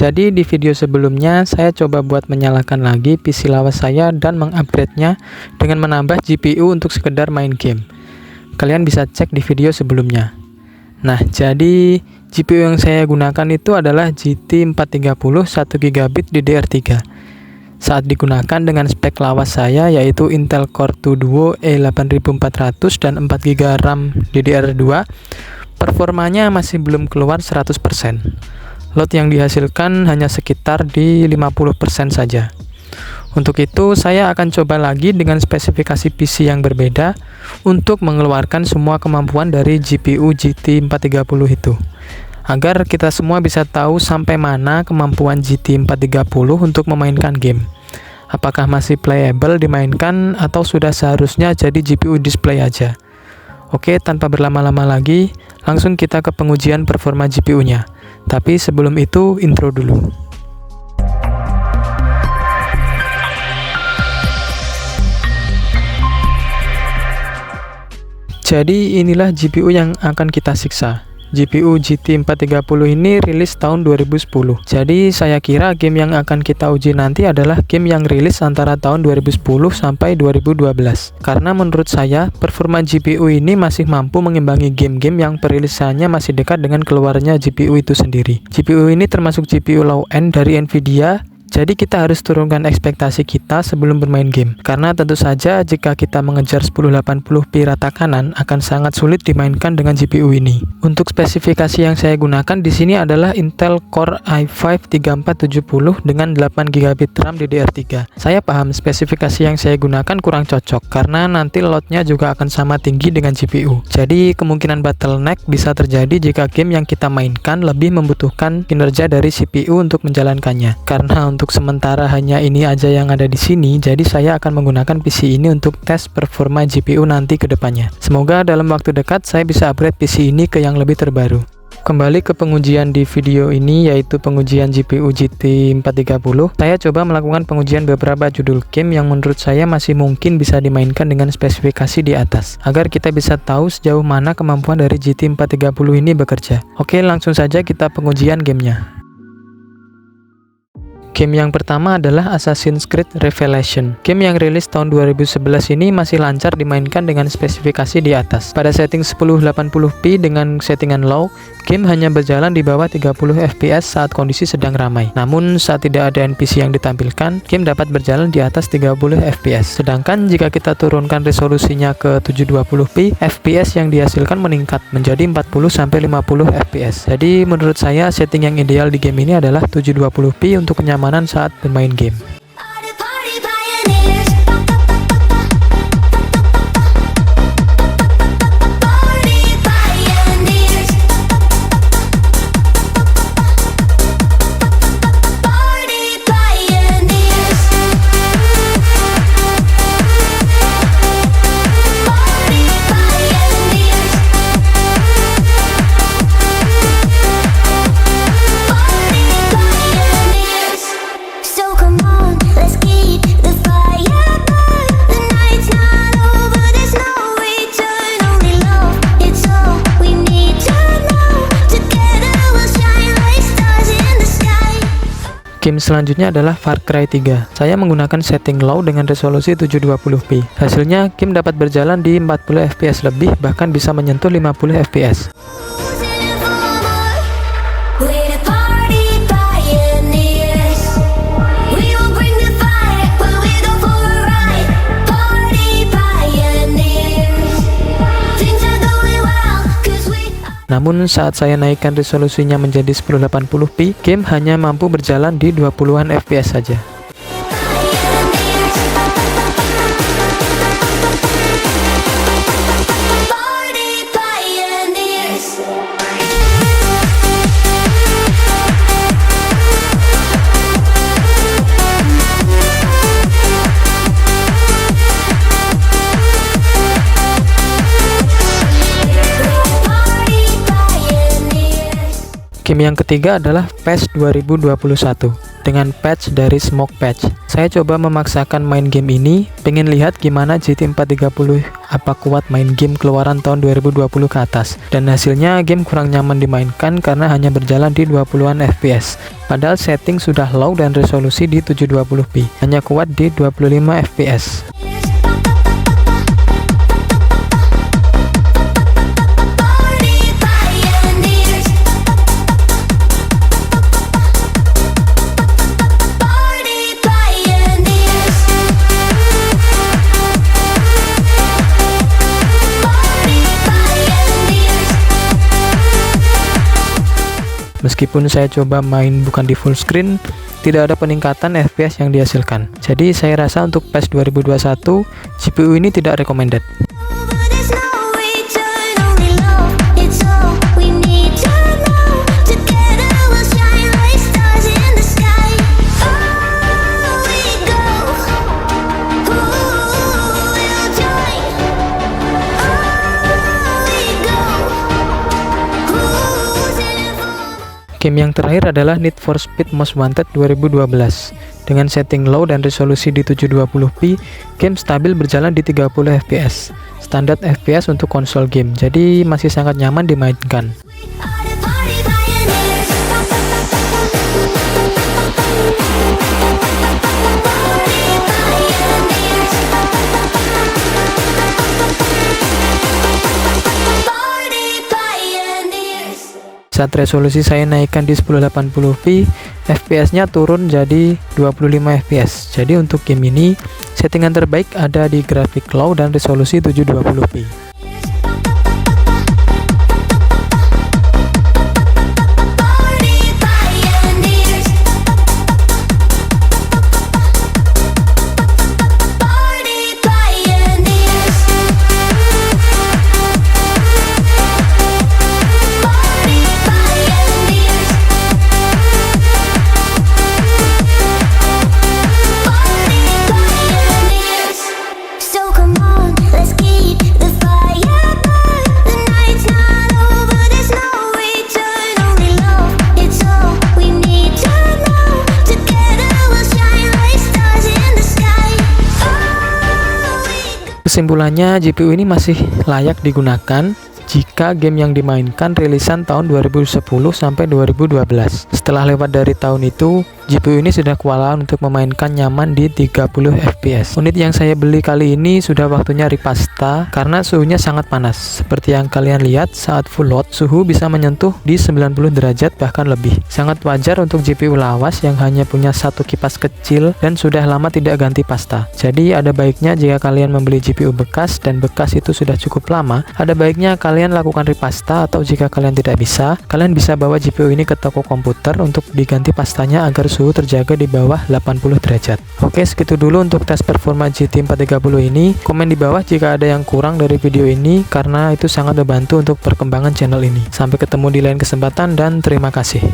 Jadi di video sebelumnya saya coba buat menyalakan lagi PC lawas saya dan mengupgrade-nya dengan menambah GPU untuk sekedar main game. Kalian bisa cek di video sebelumnya. Nah, jadi GPU yang saya gunakan itu adalah GT 430 1GB DDR3. Saat digunakan dengan spek lawas saya yaitu Intel Core 2 Duo E8400 dan 4GB RAM DDR2, performanya masih belum keluar 100%. Load yang dihasilkan hanya sekitar di 50% saja. Untuk itu, saya akan coba lagi dengan spesifikasi PC yang berbeda untuk mengeluarkan semua kemampuan dari GPU GT 430 itu, agar kita semua bisa tahu sampai mana kemampuan GT 430 untuk memainkan game. Apakah masih playable dimainkan atau sudah seharusnya jadi GPU display aja. Oke, tanpa berlama-lama lagi, langsung kita ke pengujian performa GPU-nya. Tapi sebelum itu, intro dulu. Jadi inilah GPU yang akan kita siksa. GPU GT 430 ini rilis tahun 2010. Jadi saya kira game yang akan kita uji nanti adalah game yang rilis antara tahun 2010 sampai 2012. Karena menurut saya, performa GPU ini masih mampu mengimbangi game-game yang perilisannya masih dekat dengan keluarnya GPU itu sendiri. GPU ini termasuk GPU low-end dari Nvidia. Jadi kita harus turunkan ekspektasi kita sebelum bermain game. Karena tentu saja jika kita mengejar 1080p rata kanan akan sangat sulit dimainkan dengan GPU ini. Untuk spesifikasi yang saya gunakan di sini adalah Intel Core i5 3470 dengan 8GB RAM DDR3. Saya paham spesifikasi yang saya gunakan kurang cocok karena nanti loadnya juga akan sama tinggi dengan GPU. Jadi kemungkinan bottleneck bisa terjadi jika game yang kita mainkan lebih membutuhkan kinerja dari CPU untuk menjalankannya. Karena untuk sementara hanya ini aja yang ada di sini, jadi saya akan menggunakan PC ini untuk tes performa GPU nanti ke depannya. Semoga dalam waktu dekat saya bisa upgrade PC ini ke yang lebih terbaru. Kembali ke pengujian di video ini, yaitu pengujian GPU GT 430. Saya coba melakukan pengujian beberapa judul game yang menurut saya masih mungkin bisa dimainkan dengan spesifikasi di atas, agar kita bisa tahu sejauh mana kemampuan dari GT 430 ini bekerja. Oke, langsung saja kita pengujian gamenya. Game yang pertama adalah Assassin's Creed Revelation. Game yang rilis tahun 2011 ini masih lancar dimainkan dengan spesifikasi di atas. Pada setting 1080p dengan settingan low, game hanya berjalan di bawah 30 fps saat kondisi sedang ramai. Namun saat tidak ada NPC yang ditampilkan, game dapat berjalan di atas 30 fps. Sedangkan jika kita turunkan resolusinya ke 720p, fps yang dihasilkan meningkat menjadi 40-50 fps. Jadi menurut saya setting yang ideal di game ini adalah 720p untuk kenyamanan saat bermain game. Game selanjutnya adalah Far Cry 3. Saya menggunakan setting low dengan resolusi 720p. Hasilnya, game dapat berjalan di 40 fps lebih, bahkan bisa menyentuh 50 fps. Namun saat saya naikkan resolusinya menjadi 1080p, game hanya mampu berjalan di 20-an fps saja. Game yang ketiga adalah PES 2021 dengan patch dari Smoke Patch. Saya coba memaksakan main game ini, pengen lihat gimana GT 430 apa kuat main game keluaran tahun 2020 ke atas. Dan hasilnya game kurang nyaman dimainkan karena hanya berjalan di 20-an fps. Padahal setting sudah low dan resolusi di 720p, hanya kuat di 25 fps. Meskipun saya coba main bukan di full screen, tidak ada peningkatan FPS yang dihasilkan. Jadi saya rasa untuk PES 2021, GPU ini tidak recommended. Game yang terakhir adalah Need for Speed Most Wanted 2012. Dengan setting low dan resolusi di 720p, game stabil berjalan di 30 fps. Standar fps untuk konsol game, jadi masih sangat nyaman dimainkan. Saat resolusi saya naikkan di 1080p, fps-nya turun jadi 25 fps. Jadi untuk game ini, settingan terbaik ada di grafik low dan resolusi 720p. Kesimpulannya, GPU ini masih layak digunakan jika game yang dimainkan rilisan tahun 2010 sampai 2012. Setelah lewat dari tahun itu, GPU ini sudah kewalahan untuk memainkan nyaman di 30 fps. Unit yang saya beli kali ini sudah waktunya ripasta karena suhunya sangat panas. Seperti yang kalian lihat, saat full load, suhu bisa menyentuh di 90 derajat bahkan lebih. Sangat wajar untuk GPU lawas yang hanya punya satu kipas kecil dan sudah lama tidak ganti pasta. Jadi ada baiknya jika kalian membeli GPU bekas dan bekas itu sudah cukup lama, ada baiknya kalian lakukan ripasta, atau jika kalian tidak bisa, kalian bisa bawa GPU ini ke toko komputer untuk diganti pastanya agar suhu terjaga di bawah 80 derajat. Oke, segitu dulu untuk tes performa GT 430 ini. Komen di bawah jika ada yang kurang dari video ini, karena itu sangat membantu untuk perkembangan channel ini. Sampai ketemu di lain kesempatan dan terima kasih.